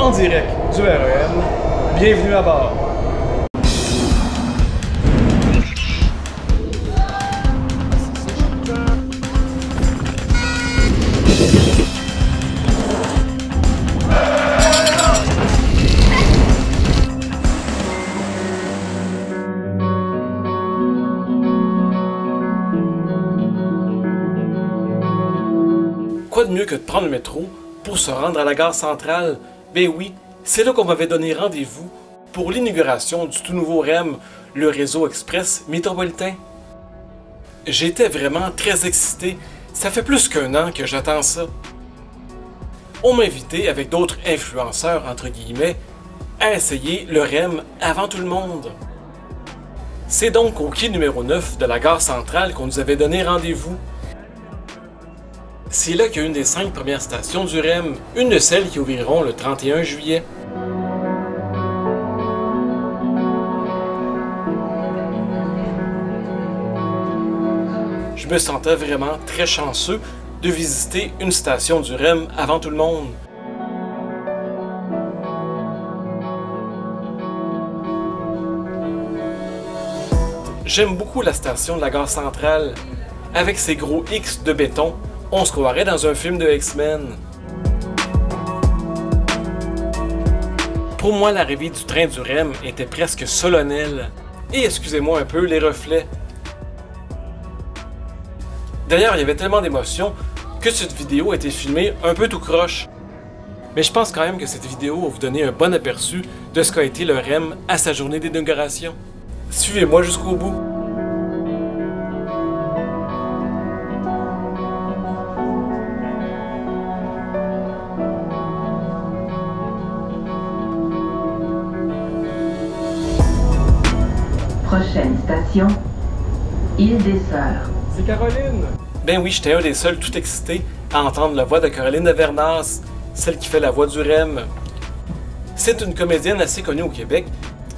en direct du REM. Bienvenue à bord. Quoi de mieux que de prendre le métro pour se rendre à la gare centrale? Ben oui, c'est là qu'on m'avait donné rendez-vous pour l'inauguration du tout nouveau REM, le réseau express métropolitain. J'étais vraiment très excité, ça fait plus qu'1 an que j'attends ça. On m'a invité avec d'autres influenceurs, entre guillemets, à essayer le REM avant tout le monde. C'est donc au quai numéro 9 de la gare centrale qu'on nous avait donné rendez-vous. C'est là qu'il y a une des 5 premières stations du REM, une de celles qui ouvriront le 31 juillet. Je me sentais vraiment très chanceux de visiter une station du REM avant tout le monde. J'aime beaucoup la station de la gare centrale. Avec ses gros X de béton, on se croirait dans un film de X-Men. Pour moi, l'arrivée du train du REM était presque solennelle. Et excusez-moi un peu les reflets. D'ailleurs, il y avait tellement d'émotions que cette vidéo a été filmée un peu tout croche. Mais je pense quand même que cette vidéo va vous donner un bon aperçu de ce qu'a été le REM à sa journée d'inauguration. Suivez-moi jusqu'au bout. Prochaine station, Île des Sœurs. C'est Caroline! Ben oui, j'étais un des seuls tout excités à entendre la voix de Caroline Davernas, celle qui fait la voix du REM. C'est une comédienne assez connue au Québec,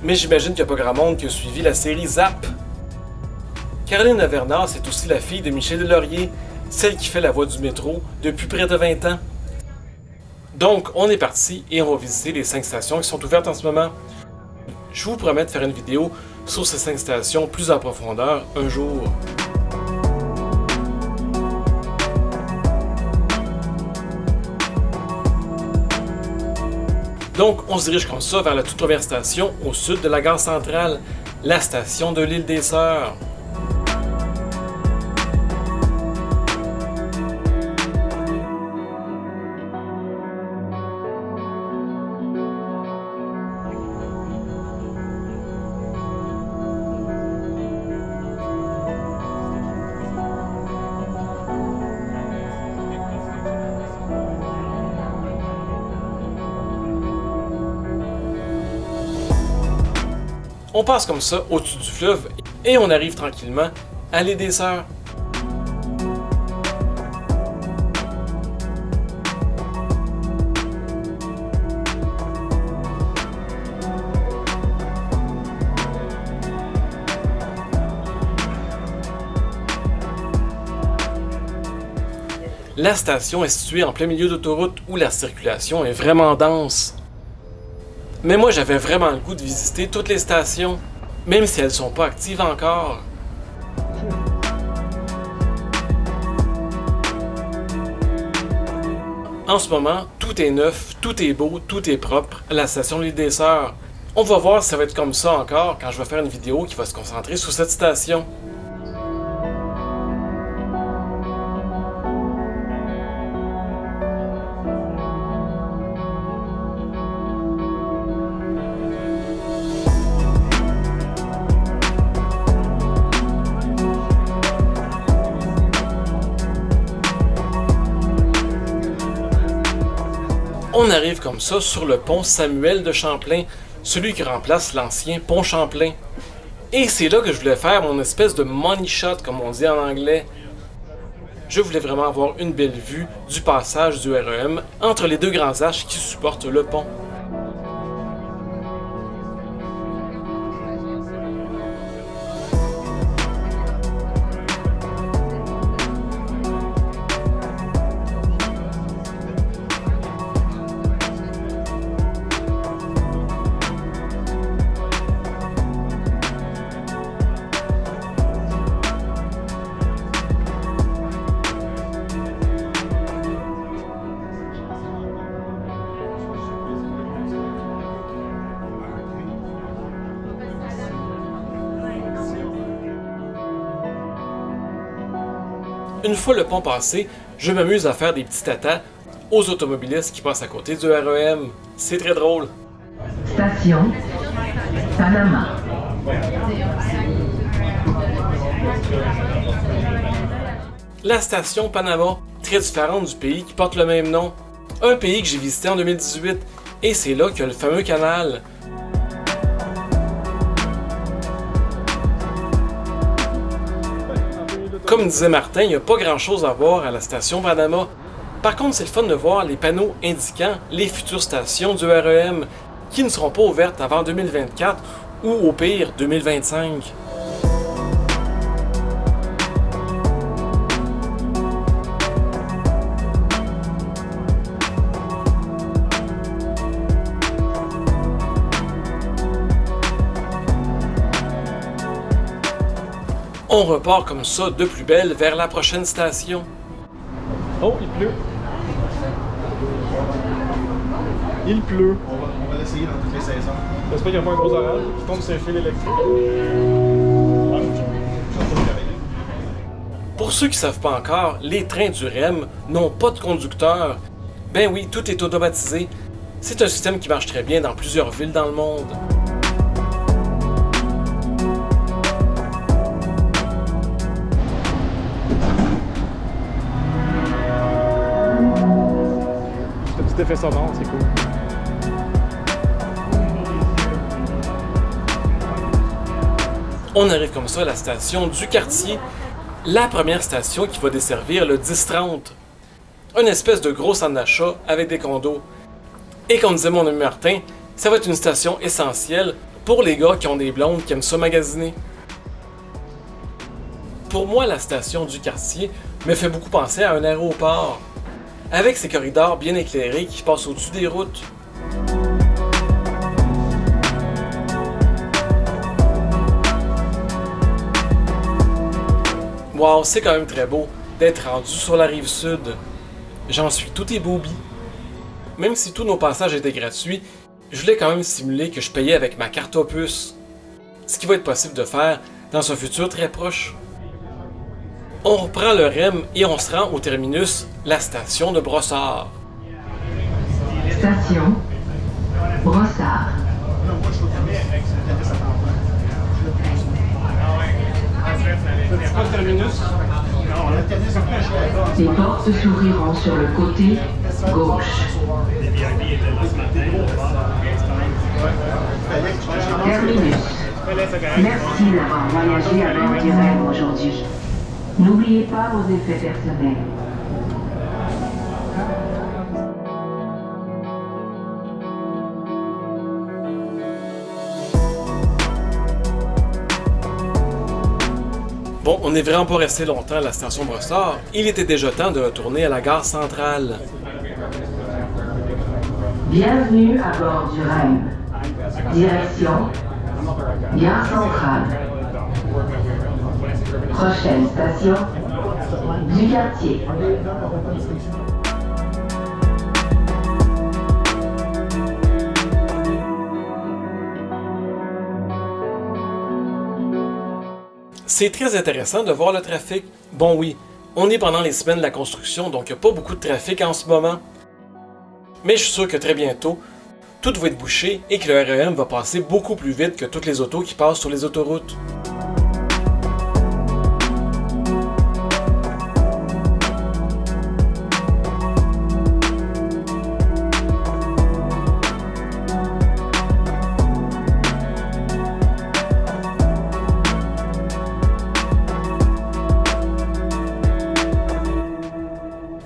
mais j'imagine qu'il n'y a pas grand monde qui a suivi la série Zap. Caroline Davernas est aussi la fille de Michel Delaurier, celle qui fait la voix du métro depuis près de 20 ans. Donc, on est parti et on va visiter les 5 stations qui sont ouvertes en ce moment. Je vous promets de faire une vidéo sur ces 5 stations plus en profondeur un jour. Donc, on se dirige comme ça vers la toute première station au sud de la gare centrale, la station de l'Île des Sœurs. On passe comme ça au-dessus du fleuve et on arrive tranquillement à l'Île des Sœurs. La station est située en plein milieu d'autoroute où la circulation est vraiment dense. Mais moi, j'avais vraiment le goût de visiter toutes les stations, même si elles ne sont pas actives encore. En ce moment, tout est neuf, tout est beau, tout est propre à la station L'Île des Sœurs. On va voir si ça va être comme ça encore quand je vais faire une vidéo qui va se concentrer sur cette station. On arrive comme ça sur le pont Samuel de Champlain, celui qui remplace l'ancien pont Champlain. Et c'est là que je voulais faire mon espèce de money shot, comme on dit en anglais. Je voulais vraiment avoir une belle vue du passage du REM entre les 2 grands arches qui supportent le pont. Une fois le pont passé, je m'amuse à faire des petits tatas aux automobilistes qui passent à côté du REM. C'est très drôle. Station Panama. La station Panama, très différente du pays qui porte le même nom. Un pays que j'ai visité en 2018, et c'est là qu'il y a le fameux canal. Comme disait Martin, il n'y a pas grand chose à voir à la station Panama. Par contre, c'est le fun de voir les panneaux indiquant les futures stations du REM qui ne seront pas ouvertes avant 2024 ou au pire 2025. On repart comme ça de plus belle vers la prochaine station. Oh, il pleut. Il pleut. On va l'essayer dans toutes les saisons. J'espère qu'il n'y a pas un gros orage qui tombe sur un fil électrique. Pour ceux qui ne savent pas encore, les trains du REM n'ont pas de conducteur. Ben oui, tout est automatisé. C'est un système qui marche très bien dans plusieurs villes dans le monde. C'est un petit effet sonore, c'est cool. On arrive comme ça à la station du quartier, la première station qui va desservir le 10-30. Une espèce de gros centre d'achat avec des condos. Et comme disait mon ami Martin, ça va être une station essentielle pour les gars qui ont des blondes qui aiment ça magasiner. Pour moi, la station du quartier me fait beaucoup penser à un aéroport, avec ses corridors bien éclairés qui passent au-dessus des routes. Wow, c'est quand même très beau d'être rendu sur la rive sud. J'en suis tout éboubi. Même si tous nos passages étaient gratuits, je voulais quand même simuler que je payais avec ma carte Opus. Ce qui va être possible de faire dans un futur très proche. On reprend le REM et on se rend au terminus, la station de Brossard. Station Brossard. C'est pas le terminus? Les portes s'ouvriront sur le côté gauche. Terminus. Merci d'avoir voyagé à bord du REM aujourd'hui. N'oubliez pas vos effets personnels. Bon, on n'est vraiment pas resté longtemps à la station Brossard. Il était déjà temps de retourner à la gare centrale. Bienvenue à bord du REM. Direction Gare centrale. Prochaine station du quartier. C'est très intéressant de voir le trafic. Bon oui, on est pendant les semaines de la construction, donc il n'y a pas beaucoup de trafic en ce moment. Mais je suis sûr que très bientôt, tout va être bouché et que le REM va passer beaucoup plus vite que toutes les autos qui passent sur les autoroutes.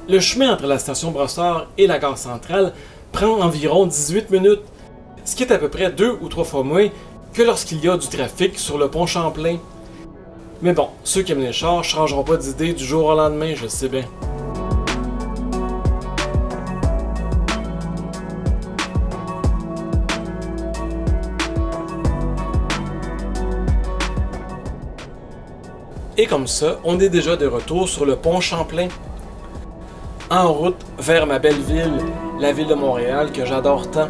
Le chemin entre la station Brossard et la gare centrale prend environ 18 minutes, ce qui est à peu près 2 ou 3 fois moins que lorsqu'il y a du trafic sur le pont Champlain. Mais bon, ceux qui aiment les chars ne changeront pas d'idée du jour au lendemain, je le sais bien. Et comme ça, on est déjà de retour sur le pont Champlain. En route vers ma belle ville, la ville de Montréal que j'adore tant.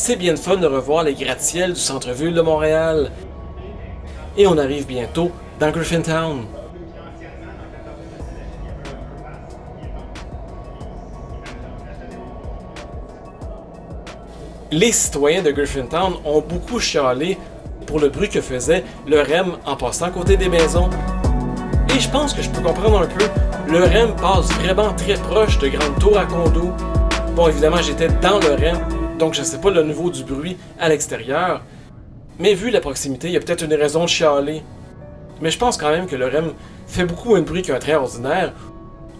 C'est bien de fun de revoir les gratte-ciels du centre-ville de Montréal. Et on arrive bientôt dans Griffintown. Les citoyens de Griffintown ont beaucoup chialé pour le bruit que faisait le REM en passant à côté des maisons. Et je pense que je peux comprendre un peu, le REM passe vraiment très proche de grandes tours à condos. Bon, évidemment, j'étais dans le REM, donc je ne sais pas le niveau du bruit à l'extérieur. Mais vu la proximité, il y a peut-être une raison de chialer. Mais je pense quand même que le REM fait beaucoup moins de bruit qu'un train ordinaire,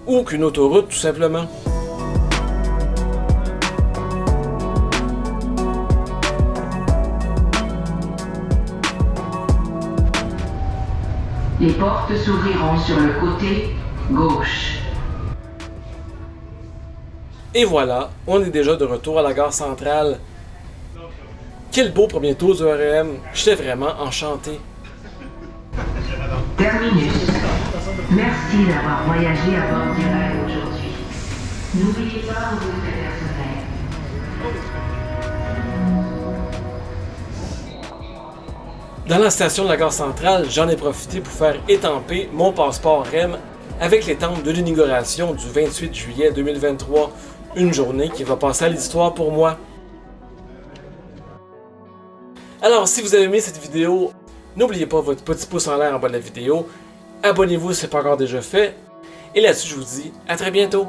ou qu'une autoroute tout simplement. Les portes s'ouvriront sur le côté gauche. Et voilà, on est déjà de retour à la gare centrale. Quel beau premier tour du REM, j'étais vraiment enchanté. Terminus. Merci d'avoir voyagé à bord du REM aujourd'hui. N'oubliez pas vos effets personnels. Dans la station de la gare centrale, j'en ai profité pour faire étamper mon passeport REM avec l'étampe de l'inauguration du 28 juillet 2023, une journée qui va passer à l'histoire pour moi. Alors, si vous avez aimé cette vidéo, n'oubliez pas votre petit pouce en l'air en bas de la vidéo, abonnez-vous si ce n'est pas encore déjà fait, et là-dessus je vous dis à très bientôt!